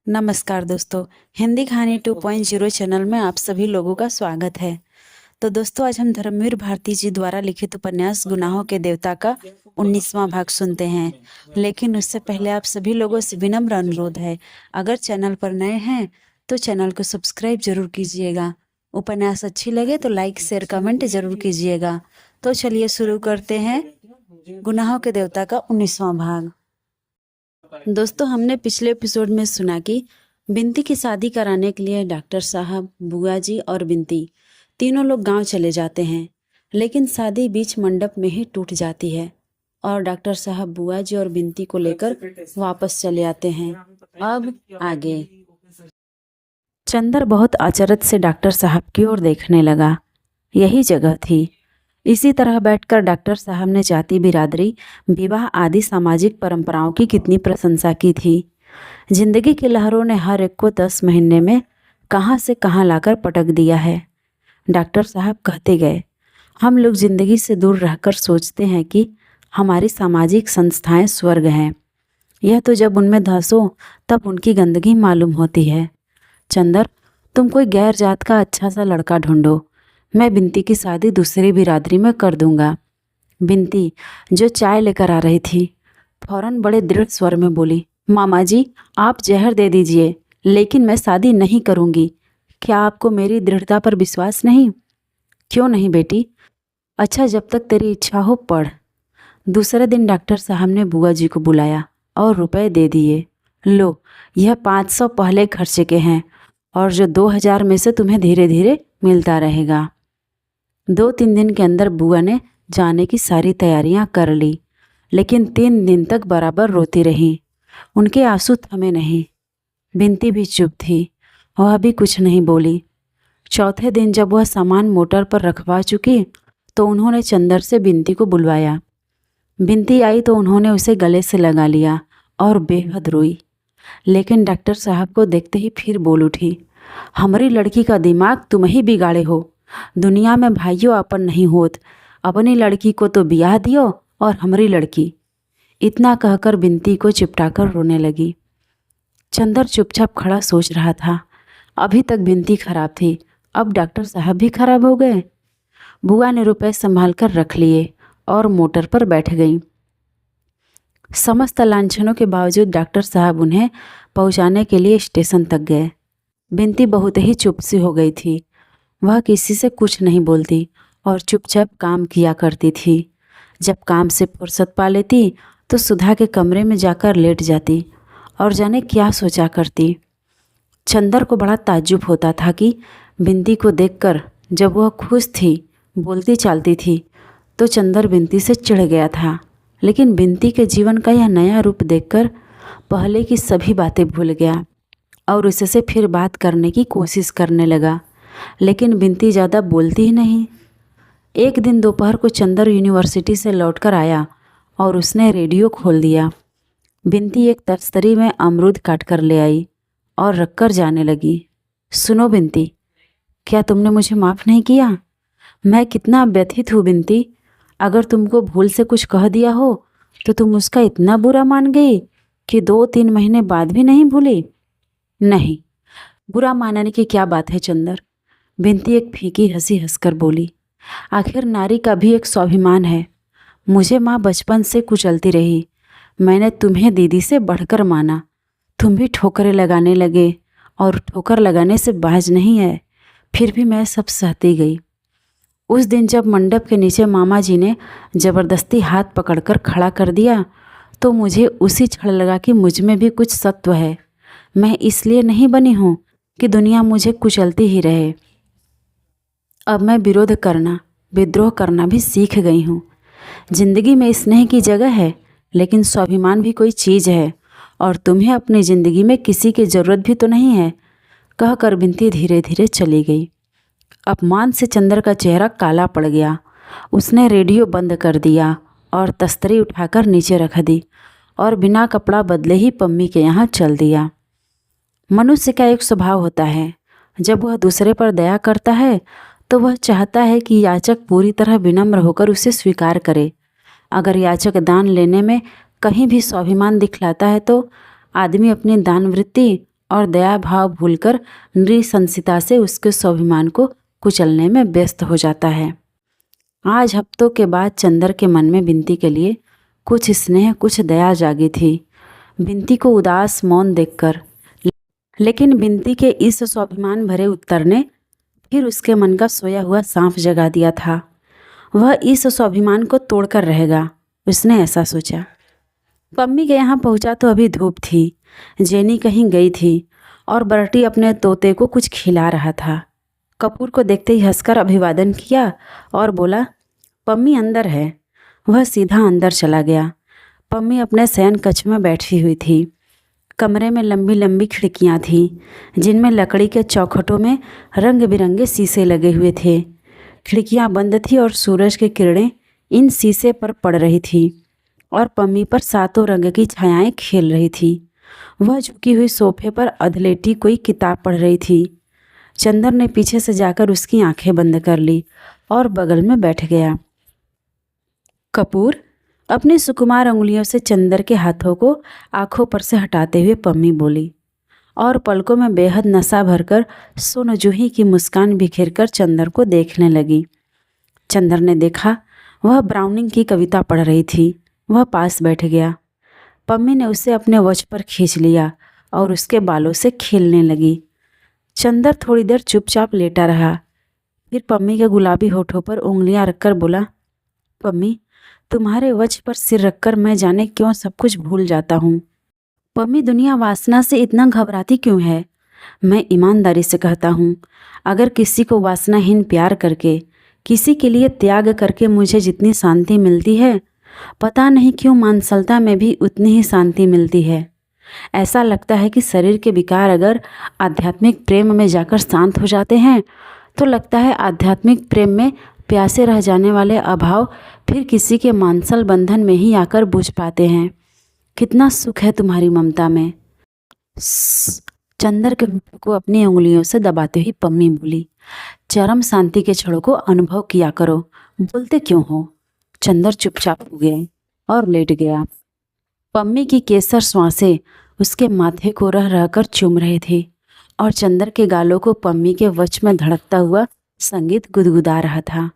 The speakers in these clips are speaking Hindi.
नमस्कार दोस्तों, हिंदी कहानी 2.0 चैनल में आप सभी लोगों का स्वागत है। तो दोस्तों, आज हम धर्मवीर भारती जी द्वारा लिखित उपन्यास गुनाहों के देवता का 19वां भाग सुनते हैं। लेकिन उससे पहले आप सभी लोगों से विनम्र अनुरोध है, अगर चैनल पर नए हैं तो चैनल को सब्सक्राइब जरूर कीजिएगा। उपन्यास अच्छी लगे तो लाइक शेयर कमेंट जरूर कीजिएगा। तो चलिए शुरू करते हैं गुनाहों के देवता का 19वां भाग। दोस्तों, हमने पिछले एपिसोड में सुना कि बिनती की शादी कराने के लिए डॉक्टर साहब, बुआ जी और बिनती तीनों लोग गांव चले जाते हैं। लेकिन शादी बीच मंडप में ही टूट जाती है और डॉक्टर साहब बुआ जी और बिनती को लेकर वापस चले आते हैं। अब आगे। चंदर बहुत अचरज से डॉक्टर साहब की ओर देखने लगा। यही जगह थी। इसी तरह बैठकर डॉक्टर साहब ने जाति बिरादरी, विवाह आदि सामाजिक परंपराओं की कितनी प्रशंसा की थी। जिंदगी की लहरों ने हर एक को 10 महीने में कहाँ से कहाँ लाकर पटक दिया है। डॉक्टर साहब कहते गए, हम लोग जिंदगी से दूर रहकर सोचते हैं कि हमारी सामाजिक संस्थाएं स्वर्ग हैं। यह तो जब उनमें धंसो तब उनकी गंदगी मालूम होती है। चंदर, तुम कोई गैर जात का अच्छा सा लड़का ढूंढो। मैं बिनती की शादी दूसरी बिरादरी में कर दूंगा। बिनती, जो चाय लेकर आ रही थी, फौरन बड़े दृढ़ स्वर में बोली, मामा जी, आप जहर दे दीजिए, लेकिन मैं शादी नहीं करूंगी। क्या आपको मेरी दृढ़ता पर विश्वास नहीं? क्यों नहीं बेटी? अच्छा, जब तक तेरी इच्छा हो पढ़। दूसरे दिन डॉक्टर साहब ने बुआ जी को बुलाया और रुपए दे दिए। लो, यह 500 पहले खर्चे के हैं और जो 2000 में से तुम्हें धीरे धीरे मिलता रहेगा। 2-3 दिन के अंदर बुआ ने जाने की सारी तैयारियां कर ली, लेकिन 3 दिन तक बराबर रोती रही। उनके आंसू थमे नहीं। बिनती भी चुप थी, वह भी कुछ नहीं बोली। चौथे दिन जब वह सामान मोटर पर रखवा चुकी तो उन्होंने चंदर से बिनती को बुलवाया। बिनती आई तो उन्होंने उसे गले से लगा लिया और बेहद रोई। लेकिन डॉक्टर साहब को देखते ही फिर बोल उठी, हमारी लड़की का दिमाग तुम ही बिगाड़े हो। दुनिया में भाइयों अपन नहीं होत। अपनी लड़की को तो ब्याह दियो और हमारी लड़की। इतना कहकर बिनती को चिपटाकर रोने लगी। चंदर चुपचाप खड़ा सोच रहा था। अभी तक बिनती खराब थी, अब डॉक्टर साहब भी खराब हो गए। बुआ ने रुपए संभाल कर रख लिए और मोटर पर बैठ गई। समस्त लांछनों के बावजूद डॉक्टर साहब उन्हें पहुंचाने के लिए स्टेशन तक गए। बिनती बहुत ही चुप सी हो गई थी। वह किसी से कुछ नहीं बोलती और चुपचाप काम किया करती थी। जब काम से फुर्सत पा लेती तो सुधा के कमरे में जाकर लेट जाती और जाने क्या सोचा करती। चंदर को बड़ा ताज्जुब होता था कि बिनती को देखकर जब वह खुश थी, बोलती चालती थी, तो चंदर बिनती से चिढ़ गया था। लेकिन बिनती के जीवन का यह नया रूप देखकर पहले की सभी बातें भूल गया और उससे फिर बात करने की कोशिश करने लगा। लेकिन बिनती ज़्यादा बोलती ही नहीं। एक दिन दोपहर को चंदर यूनिवर्सिटी से लौटकर आया और उसने रेडियो खोल दिया। बिनती एक तस्तरी में अमरूद काट कर ले आई और रखकर जाने लगी। सुनो बिनती, क्या तुमने मुझे माफ़ नहीं किया? मैं कितना व्यथित हूँ बिनती। अगर तुमको भूल से कुछ कह दिया हो तो तुम उसका इतना बुरा मान गई कि 2-3 महीने बाद भी नहीं भूली। नहीं, बुरा मानने की क्या बात है चंदर? बिनती एक फीकी हंसी हंसकर बोली, आखिर नारी का भी एक स्वाभिमान है। मुझे माँ बचपन से कुचलती रही। मैंने तुम्हें दीदी से बढ़कर माना। तुम भी ठोकरें लगाने लगे और ठोकर लगाने से बाज नहीं है। फिर भी मैं सब सहती गई। उस दिन जब मंडप के नीचे मामा जी ने ज़बरदस्ती हाथ पकड़कर खड़ा कर दिया तो मुझे उसी क्षण लगा कि मुझ में भी कुछ सत्व है। मैं इसलिए नहीं बनी हूँ कि दुनिया मुझे कुचलती ही रहे। अब मैं विरोध करना, विद्रोह करना भी सीख गई हूँ। जिंदगी में स्नेह की जगह है, लेकिन स्वाभिमान भी कोई चीज़ है और तुम्हें अपनी ज़िंदगी में किसी की ज़रूरत भी तो नहीं है। कहकर बिनती धीरे धीरे चली गई। अपमान से चंदर का चेहरा काला पड़ गया। उसने रेडियो बंद कर दिया और तस्तरी उठाकर नीचे रख दी और बिना कपड़ा बदले ही पम्मी के यहाँ चल दिया। मनुष्य का एक स्वभाव होता है, जब वह दूसरे पर दया करता है तो वह चाहता है कि याचक पूरी तरह विनम्र होकर उसे स्वीकार करे। अगर याचक दान लेने में कहीं भी स्वाभिमान दिखलाता है तो आदमी अपनी दान वृत्ति और दया भाव भूलकर नृशंसता से उसके स्वाभिमान को कुचलने में व्यस्त हो जाता है। आज हफ्तों के बाद चंदर के मन में बिंती के लिए कुछ स्नेह कुछ दया जागी थी। बिंती को उदास मौन देखकर, लेकिन बिंती के इस स्वाभिमान भरे उत्तर ने फिर उसके मन का सोया हुआ सांप जगा दिया था। वह इस स्वाभिमान को तोड़कर रहेगा, उसने ऐसा सोचा। पम्मी के यहाँ पहुँचा तो अभी धूप थी। जेनी कहीं गई थी और बरटी अपने तोते को कुछ खिला रहा था। कपूर को देखते ही हंसकर अभिवादन किया और बोला, पम्मी अंदर है। वह सीधा अंदर चला गया। पम्मी अपने शयन कक्ष में बैठी हुई थी। कमरे में लंबी लंबी खिड़कियां थीं, जिनमें लकड़ी के चौखटों में रंग बिरंगे शीशे लगे हुए थे। खिड़कियां बंद थी और सूरज की किरणें इन शीशे पर पड़ रही थी और पम्मी पर सातों रंग की छायाएं खेल रही थी। वह झुकी हुई सोफे पर अधलेटी कोई किताब पढ़ रही थी। चंदर ने पीछे से जाकर उसकी आंखें बंद कर ली और बगल में बैठ गया। कपूर अपनी सुकुमार उंगलियों से चंदर के हाथों को आंखों पर से हटाते हुए पम्मी बोली और पलकों में बेहद नशा भरकर सोनजूही की मुस्कान बिखेरकर चंदर को देखने लगी। चंदर ने देखा वह ब्राउनिंग की कविता पढ़ रही थी। वह पास बैठ गया। पम्मी ने उसे अपने वश पर खींच लिया और उसके बालों से खेलने लगी। चंदर थोड़ी देर चुपचाप लेटा रहा। फिर पम्मी के गुलाबी होठों पर उंगलियां रखकर बोला, पम्मी, तुम्हारे वश पर सिर रखकर मैं जाने क्यों सब कुछ भूल जाता हूँ। पम्मी, दुनिया वासना से इतना घबराती क्यों है? मैं ईमानदारी से कहता हूँ, अगर किसी को वासनाहीन प्यार करके, किसी के लिए त्याग करके मुझे जितनी शांति मिलती है, पता नहीं क्यों मानसलता में भी उतनी ही शांति मिलती है। ऐसा लगता है कि शरीर के विकार अगर आध्यात्मिक प्रेम में जाकर शांत हो जाते हैं तो लगता है आध्यात्मिक प्रेम में प्यासे रह जाने वाले अभाव फिर किसी के मानसल बंधन में ही आकर बुझ पाते हैं। कितना सुख है तुम्हारी ममता में। चंदर के होठों को अपनी उंगलियों से दबाते हुए पम्मी बोली, चरम शांति के क्षणों को अनुभव किया करो, बोलते क्यों हो? चंदर चुपचाप हो गया और लेट गया। पम्मी की केसर श्वासें उसके माथे को रह रहकर चूम रहे थे और चंदर के गालों को पम्मी के वश में धड़कता हुआ संगीत गुदगुदा रहा था।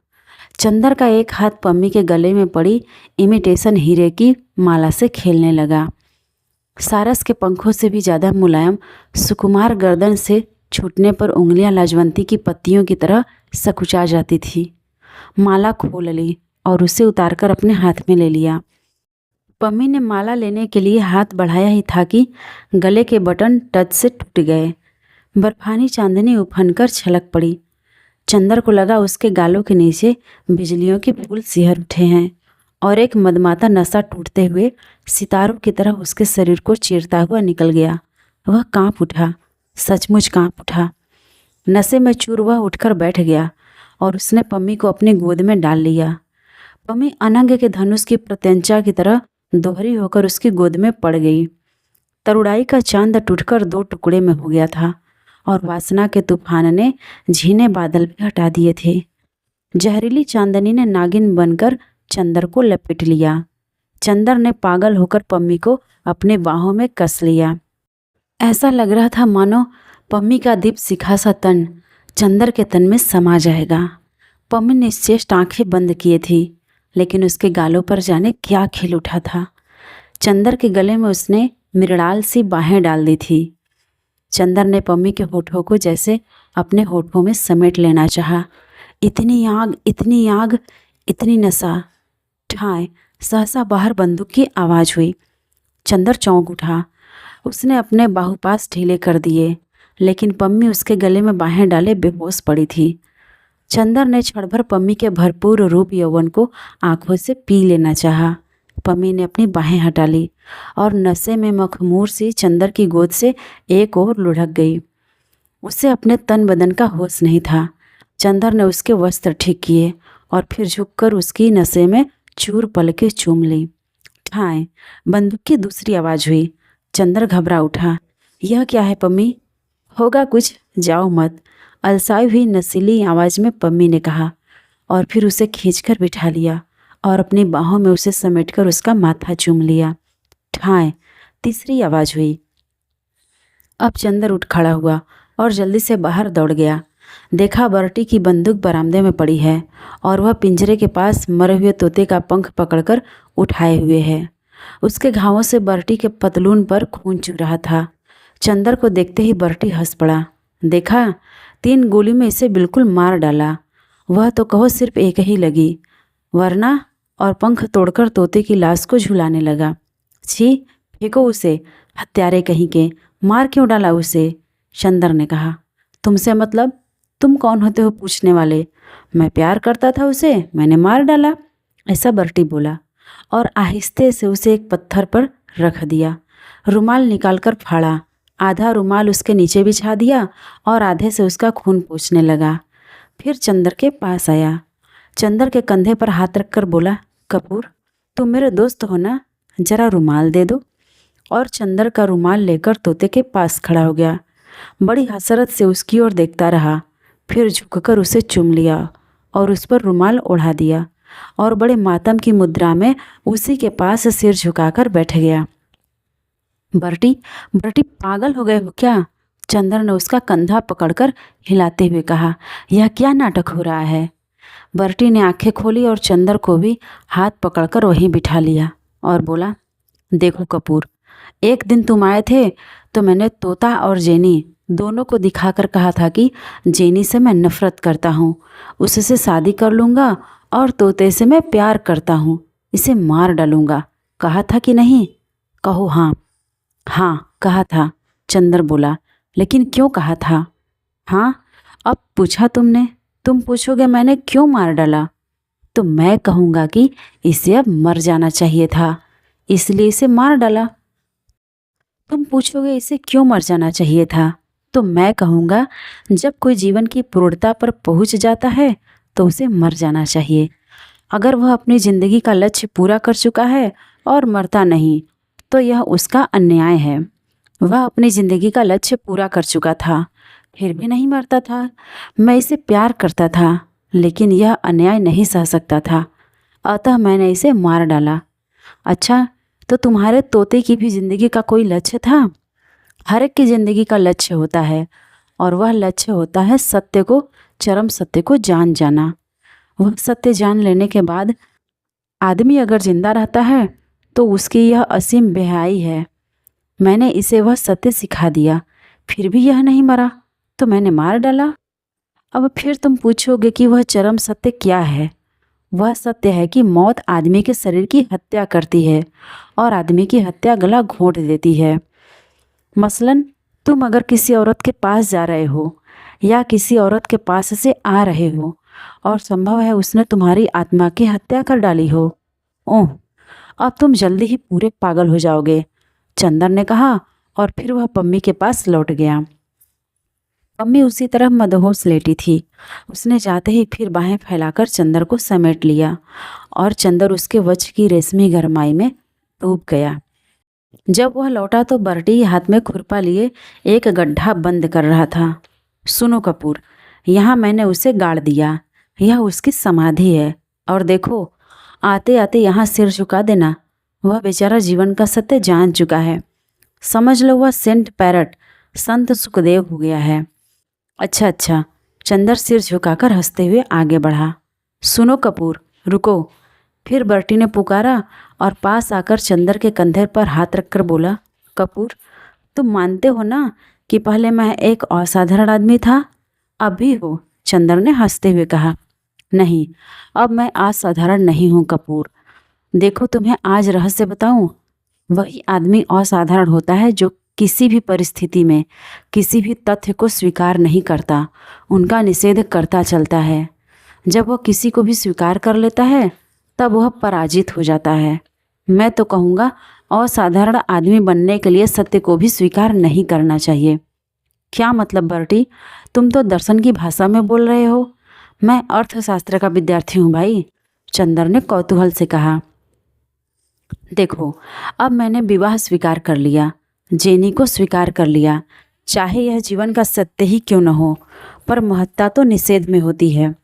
चंदर का एक हाथ पम्मी के गले में पड़ी इमिटेशन हीरे की माला से खेलने लगा। सारस के पंखों से भी ज़्यादा मुलायम सुकुमार गर्दन से छूटने पर उंगलियां लाजवंती की पत्तियों की तरह सकुचा जाती थी। माला खोल ली और उसे उतारकर अपने हाथ में ले लिया। पम्मी ने माला लेने के लिए हाथ बढ़ाया ही था कि गले के बटन टच से टूट गए। बर्फानी चांदनी उफनकर छलक पड़ी। चंदर को लगा उसके गालों के नीचे बिजलियों के फूल सिहर उठे हैं और एक मदमाता नशा टूटते हुए सितारों की तरह उसके शरीर को चीरता हुआ निकल गया। वह कांप उठा, सचमुच कांप उठा। नशे में चूर वह उठकर बैठ गया और उसने पम्मी को अपनी गोद में डाल लिया। पम्मी अनंग के धनुष की प्रत्यंचा की तरह दोहरी होकर उसकी गोद में पड़ गई। तरुड़ाई का चांद टूटकर दो टुकड़े में हो गया था और वासना के तूफान ने झीने बादल भी हटा दिए थे। जहरीली चांदनी ने नागिन बनकर चंदर को लपेट लिया। चंदर ने पागल होकर पम्मी को अपने बाहों में कस लिया। ऐसा लग रहा था मानो पम्मी का दीप शिखा सा तन चंदर के तन में समा जाएगा। पम्मी निश्चेष्ट आंखें बंद किए थी, लेकिन उसके गालों पर जाने क्या खिल उठा था। चंदर के गले में उसने मृणाल सी बाहें डाल दी थी। चंदर ने पम्मी के होठों को जैसे अपने होठों में समेट लेना चाहा। इतनी आग, इतनी आग, इतनी नशा। ठाए सहसा बाहर बंदूक की आवाज़ हुई। चंदर चौंक उठा। उसने अपने बाहुपास ढीले कर दिए, लेकिन पम्मी उसके गले में बाहें डाले बेहोश पड़ी थी। चंदर ने क्षण भर पम्मी के भरपूर रूप यौवन को आंखों से पी लेना चाहा। पम्मी ने अपनी बाहें हटा ली और नशे में मखमूर सी चंदर की गोद से एक और लुढ़क गई। उसे अपने तन बदन का होश नहीं था। चंदर ने उसके वस्त्र ठीक किए और फिर झुककर उसकी नशे में चूर पलकें चूम ली। ठाए बंदूक की दूसरी आवाज़ हुई। चंदर घबरा उठा। यह क्या है पम्मी? होगा कुछ, जाओ मत, अलसाई हुई नशीली आवाज़ में पम्मी ने कहा और फिर उसे खींचकर बिठा लिया और अपनी बाहों में उसे समेटकर उसका माथा चूम लिया। ठाए तीसरी आवाज़ हुई। अब चंदर उठ खड़ा हुआ और जल्दी से बाहर दौड़ गया। देखा बर्टी की बंदूक बरामदे में पड़ी है और वह पिंजरे के पास मरे हुए तोते का पंख पकड़कर उठाए हुए है। उसके घावों से बर्टी के पतलून पर खून चू रहा था। चंदर को देखते ही बर्टी हंस पड़ा। देखा, 3 गोली में इसे बिल्कुल मार डाला। वह तो कहो सिर्फ एक ही लगी, वरना और पंख तोड़कर तोते की लाश को झुलाने लगा। छी, फेंको उसे, हत्यारे कहीं के, मार क्यों डाला उसे? चंदर ने कहा। तुमसे मतलब? तुम कौन होते हो पूछने वाले? मैं प्यार करता था उसे, मैंने मार डाला, ऐसा बर्टी बोला और आहिस्ते से उसे एक पत्थर पर रख दिया। रुमाल निकालकर फाड़ा, आधा रुमाल उसके नीचे बिछा दिया और आधे से उसका खून पोंछने लगा। फिर चंदर के पास आया। चंदर के कंधे पर हाथ रखकर बोला, कपूर, तुम मेरे दोस्त हो ना, जरा रुमाल दे दो। और चंदर का रुमाल लेकर तोते के पास खड़ा हो गया। बड़ी हसरत से उसकी ओर देखता रहा, फिर झुककर उसे चूम लिया और उस पर रुमाल ओढ़ा दिया और बड़े मातम की मुद्रा में उसी के पास सिर झुकाकर बैठ गया। बर्टी, बर्टी पागल हो गए हो क्या? चंदर ने उसका कंधा पकड़कर हिलाते हुए कहा। यह क्या नाटक हो रहा है? बर्टी ने आंखें खोली और चंदर को भी हाथ पकड़कर वहीं बिठा लिया और बोला, देखो कपूर, एक दिन तुम आए थे तो मैंने तोता और जेनी दोनों को दिखाकर कहा था कि जेनी से मैं नफरत करता हूँ, उससे शादी कर लूँगा और तोते से मैं प्यार करता हूँ, इसे मार डालूँगा। कहा था कि नहीं? कहो हाँ। हाँ कहा था, चंदर बोला। लेकिन क्यों कहा था? हाँ, अब पूछा तुमने, तुम पूछोगे मैंने क्यों मार डाला, तो मैं कहूँगा कि इसे अब मर जाना चाहिए था, इसलिए इसे मार डाला। तुम पूछोगे इसे क्यों मर जाना चाहिए था, तो मैं कहूँगा जब कोई जीवन की पूर्णता पर पहुँच जाता है तो उसे मर जाना चाहिए। अगर वह अपनी ज़िंदगी का लक्ष्य पूरा कर चुका है और मरता नहीं तो यह उसका अन्याय है। वह अपनी ज़िंदगी का लक्ष्य पूरा कर चुका था, फिर भी नहीं मरता था। मैं इसे प्यार करता था, लेकिन यह अन्याय नहीं सह सकता था, अतः मैंने इसे मार डाला। अच्छा, तो तुम्हारे तोते की भी ज़िंदगी का कोई लक्ष्य था? हर एक की ज़िंदगी का लक्ष्य होता है और वह लक्ष्य होता है सत्य को, चरम सत्य को जान जाना। वह सत्य जान लेने के बाद आदमी अगर जिंदा रहता है तो उसकी यह असीम बेहयाई है। मैंने इसे वह सत्य सिखा दिया, फिर भी यह नहीं मरा तो मैंने मार डाला। अब फिर तुम पूछोगे कि वह चरम सत्य क्या है? वह सत्य है कि मौत आदमी के शरीर की हत्या करती है और आदमी की हत्या गला घोंट देती है। मसलन तुम अगर किसी औरत के पास जा रहे हो या किसी औरत के पास से आ रहे हो और संभव है उसने तुम्हारी आत्मा की हत्या कर डाली हो, ओह, अब तुम जल्दी ही पूरे पागल हो जाओगे, चंदर ने कहा और फिर वह पम्मी के पास लौट गया। पम्मी उसी तरह मदहोश लेटी थी। उसने जाते ही फिर बाहें फैलाकर चंदर को समेट लिया और चंदर उसके वज्र की रेशमी गरमाई में डूब गया। जब वह लौटा तो बर्टी हाथ में खुरपा लिए एक गड्ढा बंद कर रहा था। सुनो कपूर, यहाँ मैंने उसे गाड़ दिया, यह उसकी समाधि है, और देखो आते आते यहाँ सिर झुका देना। वह बेचारा जीवन का सत्य जान चुका है, समझ लो वह सेंट पैरट संत सुखदेव हो गया है। अच्छा अच्छा, चंदर सिर झुकाकर हंसते हुए आगे बढ़ा। सुनो कपूर, रुको, फिर बर्टी ने पुकारा और पास आकर चंदर के कंधे पर हाथ रखकर बोला, कपूर, तुम मानते हो ना कि पहले मैं एक असाधारण आदमी था? अब भी हो, चंदर ने हंसते हुए कहा। नहीं, अब मैं असाधारण नहीं हूँ कपूर। देखो तुम्हें आज रहस्य बताऊं, वही आदमी असाधारण होता है जो किसी भी परिस्थिति में किसी भी तथ्य को स्वीकार नहीं करता, उनका निषेध करता चलता है। जब वह किसी को भी स्वीकार कर लेता है तब वह पराजित हो जाता है। मैं तो कहूँगा असाधारण आदमी बनने के लिए सत्य को भी स्वीकार नहीं करना चाहिए। क्या मतलब बर्टी, तुम तो दर्शन की भाषा में बोल रहे हो? मैं अर्थशास्त्र का विद्यार्थी हूँ भाई, चंदर ने कौतूहल से कहा। देखो, अब मैंने विवाह स्वीकार कर लिया, जेनी को स्वीकार कर लिया, चाहे यह जीवन का सत्य ही क्यों न हो, पर महत्ता तो निषेध में होती है।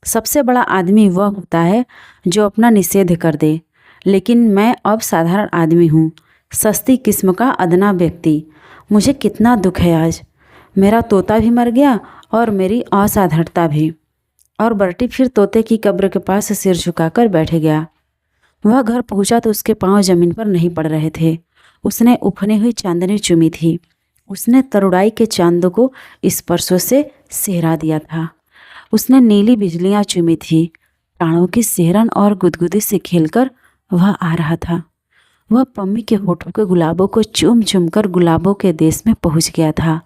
सबसे बड़ा आदमी वह होता है जो अपना निषेध कर दे। लेकिन मैं अब साधारण आदमी हूँ, सस्ती किस्म का अदना व्यक्ति। मुझे कितना दुख है आज। मेरा तोता भी मर गया और मेरी असाधारणता भी। और बर्टी फिर तोते की कब्र के पास सिर झुकाकर बैठ गया। वह घर पहुंचा तो उसके पांव जमीन पर नहीं पड़ रहे थे। उसने उफनी हुई चांदनी चूमी थी। उसने तरुड़ाई के चांद को स्पर्शों से सेहरा दिया था। उसने नीली बिजलियां चूमी थी। प्राणों की सिहरन और गुदगुदी से खेलकर वह आ रहा था। वह पम्मी के होठों के गुलाबों को चूम चूम कर गुलाबों के देश में पहुंच गया था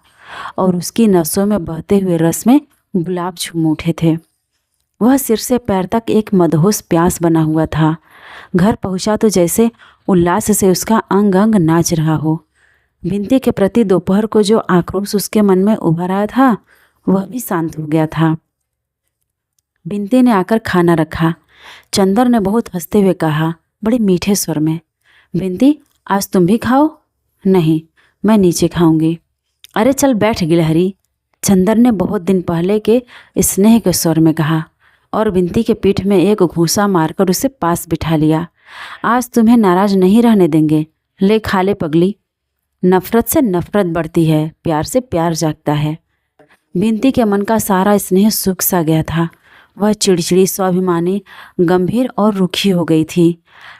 और उसकी नसों में बहते हुए रस में गुलाब झूम उठे थे। वह सिर से पैर तक एक मदहोश प्यास बना हुआ था। घर पहुंचा तो जैसे उल्लास से उसका अंग अंग नाच रहा हो। बिंती के प्रति दोपहर को जो आक्रोश उसके मन में उभर आया था वह भी शांत हो गया था। बिंती ने आकर खाना रखा। चंदर ने बहुत हंसते हुए कहा, बड़े मीठे स्वर में, बिंती आज तुम भी खाओ। नहीं, मैं नीचे खाऊंगी। अरे चल बैठ गिलहरी, चंदर ने बहुत दिन पहले के स्नेह के स्वर में कहा और बिंती के पीठ में एक घूंसा मारकर उसे पास बिठा लिया। आज तुम्हें नाराज नहीं रहने देंगे, ले खा ले पगली। नफरत से नफरत बढ़ती है, प्यार से प्यार जागता है। बिंती के मन का सारा स्नेह सूख सा गया था। वह चिड़चिड़ी, स्वाभिमानी, गंभीर और रुखी हो गई थी।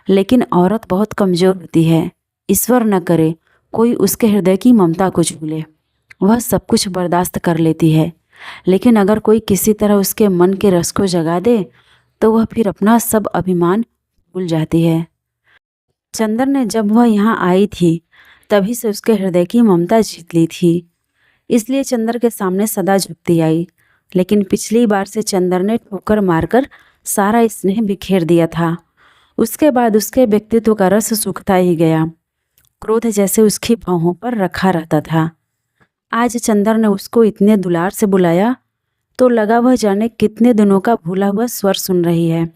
लेकिन औरत बहुत कमज़ोर होती है। ईश्वर न करे कोई उसके हृदय की ममता को छू ले। वह सब कुछ बर्दाश्त कर लेती है, लेकिन अगर कोई किसी तरह उसके मन के रस को जगा दे तो वह फिर अपना सब अभिमान भूल जाती है। चंदर ने जब वह यहाँ आई थी तभी से उसके हृदय की ममता जीत ली थी, इसलिए चंदर के सामने सदा झुकती आई। लेकिन पिछली बार से चंदर ने ठोकर मारकर सारा स्नेह बिखेर दिया था। उसके बाद उसके व्यक्तित्व का रस सूखता ही गया। क्रोध जैसे उसकी बाहों पर रखा रहता था। आज चंदर ने उसको इतने दुलार से बुलाया तो लगा वह जाने कितने दिनों का भूला हुआ स्वर सुन रही है।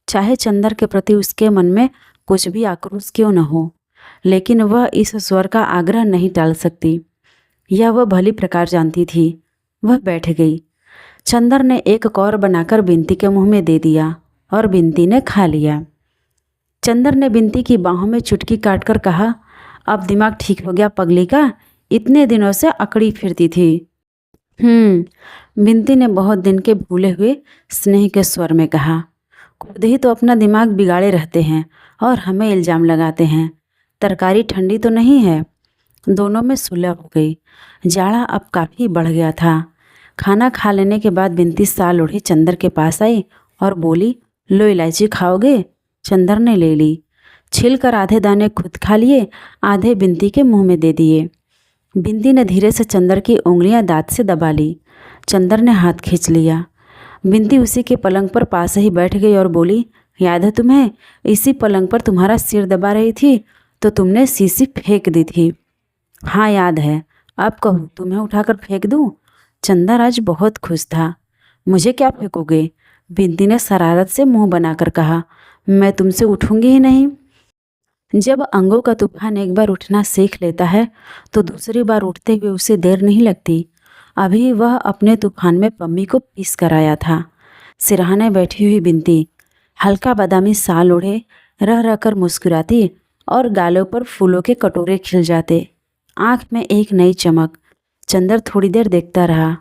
चाहे चंदर के प्रति उसके मन में कुछ भी आक्रोश क्यों न हो, लेकिन वह इस स्वर का आग्रह नहीं टाल सकती। यह वह भली प्रकार जानती थी। वह बैठ गई। चंदर ने एक कौर बनाकर बिंती के मुंह में दे दिया और बिंती ने खा लिया। चंदर ने बिंती की बाहों में चुटकी काटकर कहा, अब दिमाग ठीक हो गया पगली का, इतने दिनों से अकड़ी फिरती थी। बिंती ने बहुत दिन के भूले हुए स्नेह के स्वर में कहा। खुद ही तो अपना दिमाग बिगाड़े रहते हैं और हमें इल्ज़ाम लगाते हैं। तरकारी ठंडी तो नहीं है। दोनों में सुलह हो गई। जाड़ा अब काफ़ी बढ़ गया था। खाना खा लेने के बाद बिंती साल ओढ़े चंदर के पास आई और बोली, लो इलायची खाओगे? चंदर ने ले ली। छिलकर आधे दाने खुद खा लिए, आधे बिंती के मुंह में दे दिए। बिंती ने धीरे से चंदर की उंगलियां दांत से दबा ली। चंदर ने हाथ खींच लिया। बिंती उसी के पलंग पर पास ही बैठ गई और बोली, याद है तुम्हें, इसी पलंग पर तुम्हारा सिर दबा रही थी तो तुमने शीशी फेंक दी थी। हाँ याद है, अब कहो तुम्हें उठाकर फेंक दूँ? चंदर आज बहुत खुश था। मुझे क्या फेंकोगे? बिंती ने शरारत से मुंह बनाकर कहा, मैं तुमसे उठूंगी ही नहीं। जब अंगों का तूफान एक बार उठना सीख लेता है तो दूसरी बार उठते हुए उसे देर नहीं लगती। अभी वह अपने तूफान में पम्मी को पीस कर आया था। सिरहाने बैठी हुई बिंती हल्का बादामी साल ओढ़े रह रहकर मुस्कुराती और गालों पर फूलों के कटोरे खिल जाते। आँख में एक नई चमक। चंदर थोड़ी देर देखता रहा।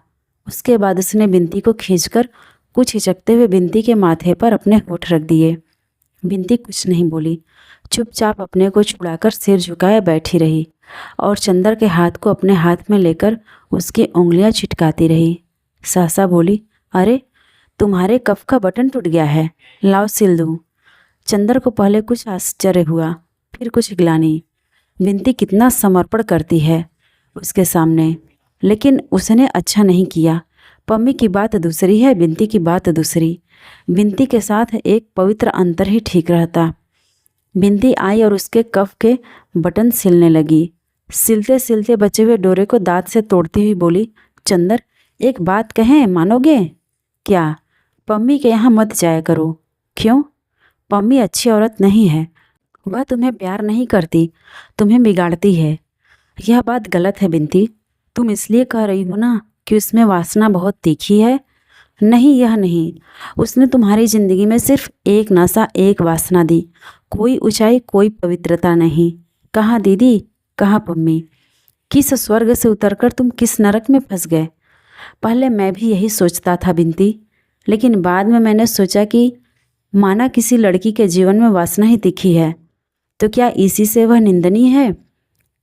उसके बाद उसने बिंती को खींचकर कुछ हिचकते हुए बिंती के माथे पर अपने होठ रख दिए। बिंती कुछ नहीं बोली, चुपचाप अपने को छुड़ाकर सिर झुकाए बैठी रही और चंदर के हाथ को अपने हाथ में लेकर उसकी उंगलियां चिटकाती रही। सहसा बोली, अरे तुम्हारे कफ का बटन टूट गया है, लाओ सिल दूँ। चंदर को पहले कुछ आश्चर्य हुआ, फिर कुछ ग्लानि। बिंती कितना समर्पण करती है उसके सामने, लेकिन उसने अच्छा नहीं किया। पम्मी की बात दूसरी है, बिंती की बात दूसरी। बिंती के साथ एक पवित्र अंतर ही ठीक रहता। बिंती आई और उसके कफ के बटन सिलने लगी। सिलते सिलते बचे हुए डोरे को दांत से तोड़ती हुई बोली, चंदर एक बात कहें, मानोगे? क्या? पम्मी के यहाँ मत जाया करो। क्यों? पम्मी अच्छी औरत नहीं है। वह तुम्हें प्यार नहीं करती, तुम्हें बिगाड़ती है। यह बात गलत है बिंती। तुम इसलिए कह रही हो ना कि उसमें वासना बहुत तीखी है। नहीं, यह नहीं। उसने तुम्हारी ज़िंदगी में सिर्फ एक नशा, एक वासना दी। कोई ऊंचाई, कोई पवित्रता नहीं। कहाँ दीदी, कहाँ पम्मी? किस स्वर्ग से उतरकर तुम किस नरक में फंस गए? पहले मैं भी यही सोचता था बिनती, लेकिन बाद में मैंने सोचा कि माना किसी लड़की के जीवन में वासना ही दिखी है, तो क्या इसी से वह निंदनीय है?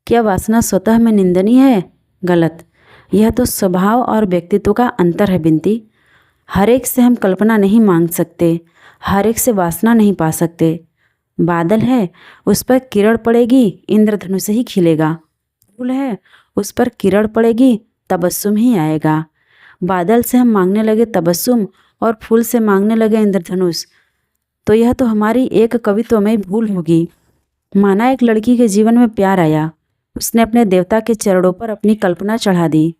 क्या वासना स्वतः में निंदनीय है? गलत। यह तो स्वभाव और व्यक्तित्व का अंतर है बिनती। हर एक से हम कल्पना नहीं मांग सकते, हर एक से वासना नहीं पा सकते। बादल है, उस पर किरण पड़ेगी इंद्रधनुष ही खिलेगा। फूल है, उस पर किरण पड़ेगी तबस्सुम ही आएगा। बादल से हम मांगने लगे तबस्सुम और फूल से मांगने लगे इंद्रधनुष, तो यह तो हमारी एक कवित्वमय भूल होगी। माना एक लड़की के जीवन में प्यार आया, उसने अपने देवता के चरणों पर अपनी कल्पना चढ़ा दी।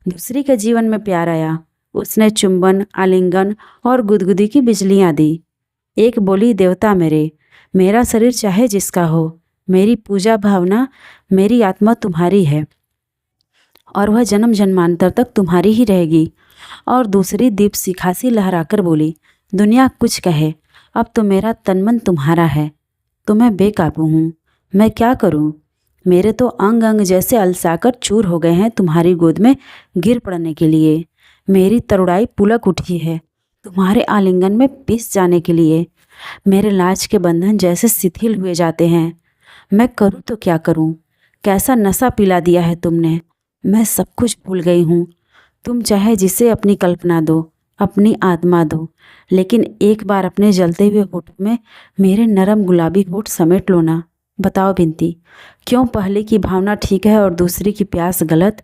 दूसरी के जीवन में प्यार आया, उसने चुंबन, आलिंगन और गुदगुदी की बिजलियां दी। एक बोली, देवता मेरे, मेरा शरीर चाहे जिसका हो, मेरी पूजा भावना, मेरी आत्मा तुम्हारी है और वह जन्म जन्मांतर तक तुम्हारी ही रहेगी। और दूसरी दीप शिखासी लहराकर बोली, दुनिया कुछ कहे, अब तो मेरा तन मन तुम्हारा है, तो मैं बेकाबू हूँ, मैं क्या करूँ? मेरे तो अंग अंग जैसे अलसाकर चूर हो गए हैं तुम्हारी गोद में गिर पड़ने के लिए। मेरी तरुड़ाई पुलक उठी है तुम्हारे आलिंगन में पिस जाने के लिए। मेरे लाज के बंधन जैसे शिथिल हुए जाते हैं। मैं करूँ तो क्या करूँ? कैसा नशा पिला दिया है तुमने, मैं सब कुछ भूल गई हूँ। तुम चाहे जिसे अपनी कल्पना दो, अपनी आत्मा दो, लेकिन एक बार अपने जलते हुए होठों में मेरे नरम गुलाबी होठ समेट लो ना। बताओ बिनती, क्यों पहले की भावना ठीक है और दूसरी की प्यास गलत?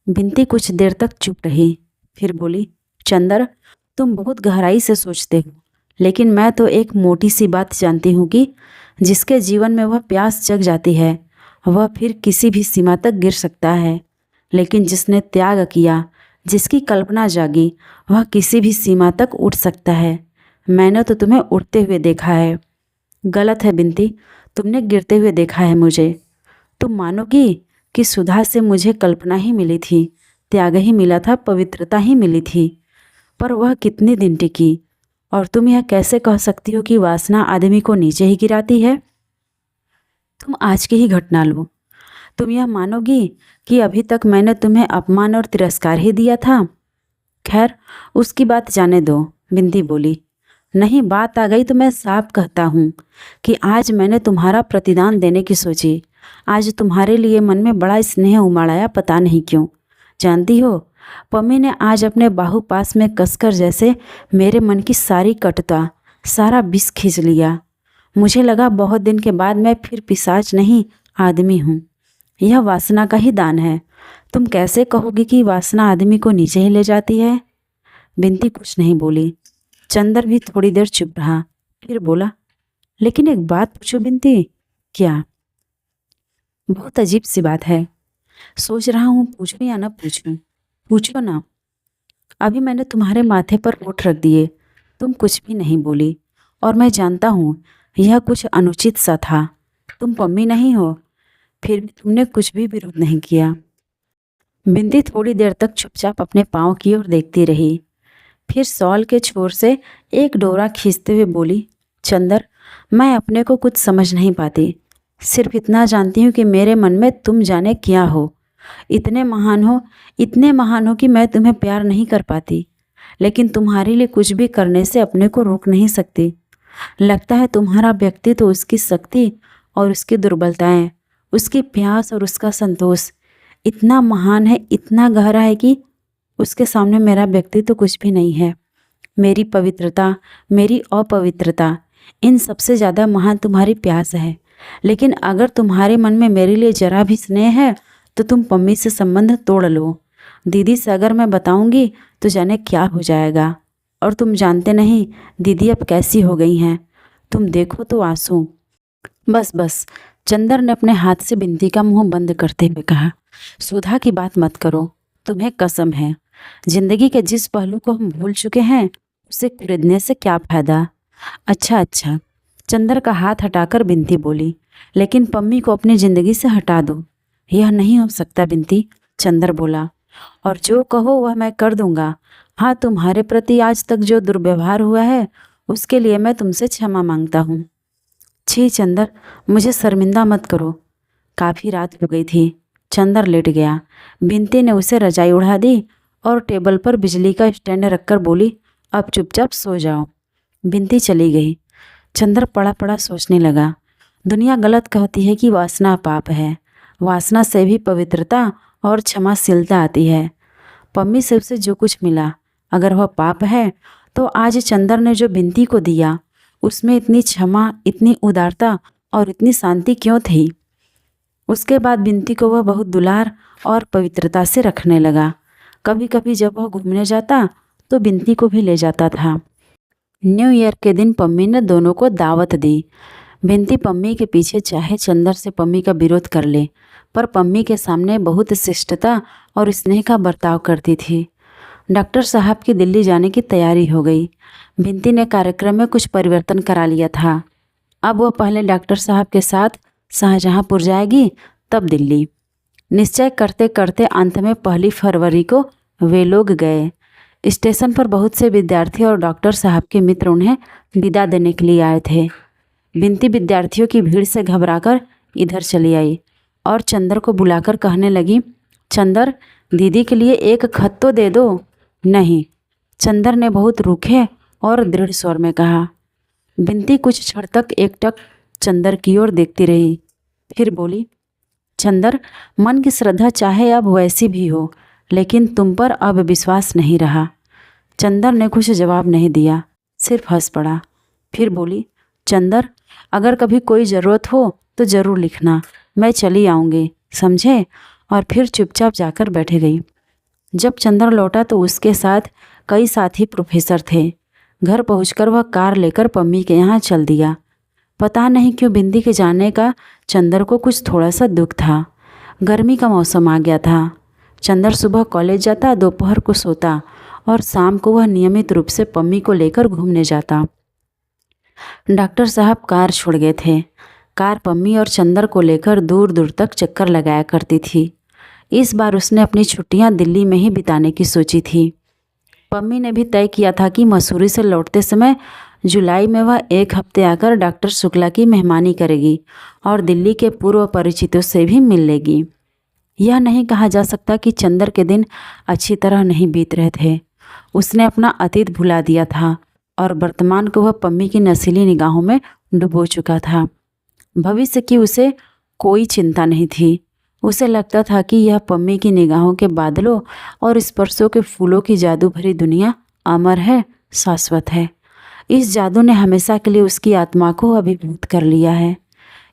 बिनती कुछ देर तक चुप रही, फिर बोली, चंदर, तुम बहुत गहराई से सोचते हो, लेकिन मैं तो एक मोटी सी बात जानती हूँ कि जिसके जीवन में वह प्यास जग जाती है वह फिर किसी भी सीमा तक गिर सकता है, लेकिन जिसने त्याग किया, जिसकी कल्पना जागी, वह किसी भी सीमा तक उठ सकता है। मैंने तो तुम्हें उड़ते हुए देखा है। गलत है बिनती, तुमने गिरते हुए देखा है मुझे। तुम मानोगी कि सुधा से मुझे कल्पना ही मिली थी, त्याग ही मिला था, पवित्रता ही मिली थी, पर वह कितने दिन टिकी? और तुम यह कैसे कह सकती हो कि वासना आदमी को नीचे ही गिराती है? तुम आज की ही घटना लो। तुम यह मानोगी कि अभी तक मैंने तुम्हें अपमान और तिरस्कार ही दिया था? खैर, उसकी बात जाने दो, बिंदी बोली। नहीं, बात आ गई तो मैं साफ कहता हूँ कि आज मैंने तुम्हारा प्रतिदान देने की सोची। आज तुम्हारे लिए मन में बड़ा स्नेह उमड़ आया, पता नहीं क्यों। जानती हो, पम्मी ने आज अपने बाहुपास में कसकर जैसे मेरे मन की सारी कटुता, सारा विष खींच लिया। मुझे लगा बहुत दिन के बाद मैं फिर पिशाच नहीं, आदमी हूँ। यह वासना का ही दान है। तुम कैसे कहोगी कि वासना आदमी को नीचे ही ले जाती है? बिनती कुछ नहीं बोली। चंदर भी थोड़ी देर चुप रहा, फिर बोला, लेकिन एक बात पूछो बिनती। क्या? बहुत अजीब सी बात है, सोच रहा हूँ पूछूं या ना पूछूं। पूछो ना। अभी मैंने तुम्हारे माथे पर होठ रख दिए, तुम कुछ भी नहीं बोली, और मैं जानता हूँ यह कुछ अनुचित सा था। तुम पम्मी नहीं हो, फिर भी तुमने कुछ भी विरोध नहीं किया। बिंदी थोड़ी देर तक चुपचाप अपने पाँव की ओर देखती रही, फिर शॉल के छोर से एक डोरा खींचते हुए बोली, चंदर, मैं अपने को कुछ समझ नहीं पाती। सिर्फ इतना जानती हूँ कि मेरे मन में तुम जाने क्या हो। इतने महान हो कि मैं तुम्हें प्यार नहीं कर पाती, लेकिन तुम्हारे लिए कुछ भी करने से अपने को रोक नहीं सकती। लगता है तुम्हारा व्यक्तित्व तो उसकी शक्ति और उसकी दुर्बलताएं, उसकी प्यास और उसका संतोष इतना महान है, इतना गहरा है कि उसके सामने मेरा व्यक्तित्व तो कुछ भी नहीं है। मेरी पवित्रता, मेरी अपवित्रता, इन सबसे ज़्यादा महान तुम्हारी प्यास है। लेकिन अगर तुम्हारे मन में मेरे लिए जरा भी स्नेह है तो तुम पम्मी से संबंध तोड़ लो। दीदी से अगर मैं बताऊंगी तो जाने क्या हो जाएगा। और तुम जानते नहीं दीदी अब कैसी हो गई हैं, तुम देखो तो आंसू। बस बस, चंदर ने अपने हाथ से बिंदी का मुंह बंद करते हुए कहा, सुधा की बात मत करो, तुम्हें कसम है। जिंदगी के जिस पहलू को हम भूल चुके हैं उसे खरीदने से क्या फायदा। अच्छा अच्छा, चंदर का हाथ हटाकर बिंती बोली, लेकिन पम्मी को अपनी जिंदगी से हटा दो। यह नहीं हो सकता बिंती, चंदर बोला, और जो कहो वह मैं कर दूंगा। हाँ, तुम्हारे प्रति आज तक जो दुर्व्यवहार हुआ है उसके लिए मैं तुमसे क्षमा मांगता हूँ। छी चंदर, मुझे शर्मिंदा मत करो। काफ़ी रात हो गई थी, चंदर लेट गया। बिनती ने उसे रजाई उड़ा दी और टेबल पर बिजली का स्टैंड रखकर बोली, अब चुपचाप सो जाओ। बिनती चली गई। चंदर पड़ा पड़ा सोचने लगा। दुनिया गलत कहती है कि वासना पाप है। वासना से भी पवित्रता और क्षमाशीलता आती है। पम्मी से उसे जो कुछ मिला, अगर वह पाप है तो आज चंदर ने जो बिनती को दिया उसमें इतनी क्षमा, इतनी उदारता और इतनी शांति क्यों थी? उसके बाद बिनती को वह बहुत दुलार और पवित्रता से रखने लगा। कभी कभी जब वह घूमने जाता तो बिनती को भी ले जाता था। न्यू ईयर के दिन पम्मी ने दोनों को दावत दी। बिनती पम्मी के पीछे चाहे चंदर से पम्मी का विरोध कर ले, पर पम्मी के सामने बहुत शिष्टता और स्नेह का बर्ताव करती थी। डॉक्टर साहब की दिल्ली जाने की तैयारी हो गई। बिनती ने कार्यक्रम में कुछ परिवर्तन करा लिया था। अब वह पहले डॉक्टर साहब के साथ शाहजहांपुर जाएगी, तब दिल्ली। निश्चय करते करते अंत में 1 फरवरी को वे लोग गए। स्टेशन पर बहुत से विद्यार्थी और डॉक्टर साहब के मित्र उन्हें विदा देने के लिए आए थे। बिनती विद्यार्थियों की भीड़ से घबराकर इधर चली आई और चंदर को बुलाकर कहने लगी, चंदर, दीदी के लिए एक खत तो दे दो। नहीं, चंदर ने बहुत रूखे और दृढ़ स्वर में कहा। बिनती कुछ क्षण तक एकटक चंदर की ओर देखती रही, फिर बोली, चंदर, मन की श्रद्धा चाहे अब वैसी भी हो, लेकिन तुम पर अब विश्वास नहीं रहा। चंदर ने कुछ जवाब नहीं दिया, सिर्फ हंस पड़ा। फिर बोली, चंदर, अगर कभी कोई ज़रूरत हो तो ज़रूर लिखना, मैं चली आऊँगी, समझे? और फिर चुपचाप जाकर बैठ गई। जब चंदर लौटा तो उसके साथ कई साथी प्रोफेसर थे। घर पहुंचकर वह कार लेकर पम्मी के यहाँ चल दिया। पता नहीं क्यों बिंदी के जाने का चंदर को कुछ थोड़ा सा दुख था। गर्मी का मौसम आ गया था। चंदर सुबह कॉलेज जाता, दोपहर को सोता और शाम को वह नियमित रूप से पम्मी को लेकर घूमने जाता। डॉक्टर साहब कार छोड़ गए थे। कार पम्मी और चंदर को लेकर दूर दूर तक चक्कर लगाया करती थी। इस बार उसने अपनी छुट्टियां दिल्ली में ही बिताने की सोची थी। पम्मी ने भी तय किया था कि मसूरी से लौटते समय जुलाई में वह 1 हफ्ते आकर डॉक्टर शुक्ला की मेहमानी करेगी और दिल्ली के पूर्व परिचितों से भी मिल लेगी। यह नहीं कहा जा सकता कि चंदर के दिन अच्छी तरह नहीं बीत रहे थे। उसने अपना अतीत भुला दिया था और वर्तमान को वह पम्मी की नशीली निगाहों में डुबो चुका था। भविष्य की उसे कोई चिंता नहीं थी। उसे लगता था कि यह पम्मी की निगाहों के बादलों और स्पर्शों के फूलों की जादू भरी दुनिया अमर है, शाश्वत है। इस जादू ने हमेशा के लिए उसकी आत्मा को अभिभूत कर लिया है।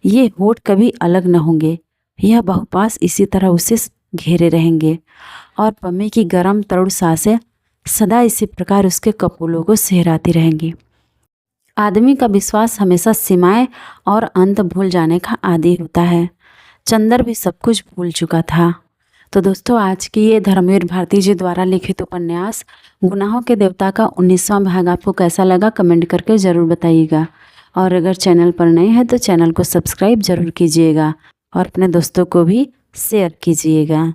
ये होठ कभी अलग न होंगे। यह बहुपास इसी तरह उसे घेरे रहेंगे और पम्मी की गर्म तरुण सांसें सदा इसी प्रकार उसके कपोलों को सहराती रहेंगी। आदमी का विश्वास हमेशा सीमाएं और अंत भूल जाने का आदी होता है। चंदर भी सब कुछ भूल चुका था। तो दोस्तों, आज की ये धर्मवीर भारती जी द्वारा लिखित उपन्यास गुनाहों के देवता का 19वां भाग आपको कैसा लगा कमेंट करके ज़रूर बताइएगा। और अगर चैनल पर नए हैं तो चैनल को सब्सक्राइब ज़रूर कीजिएगा और अपने दोस्तों को भी शेयर कीजिएगा।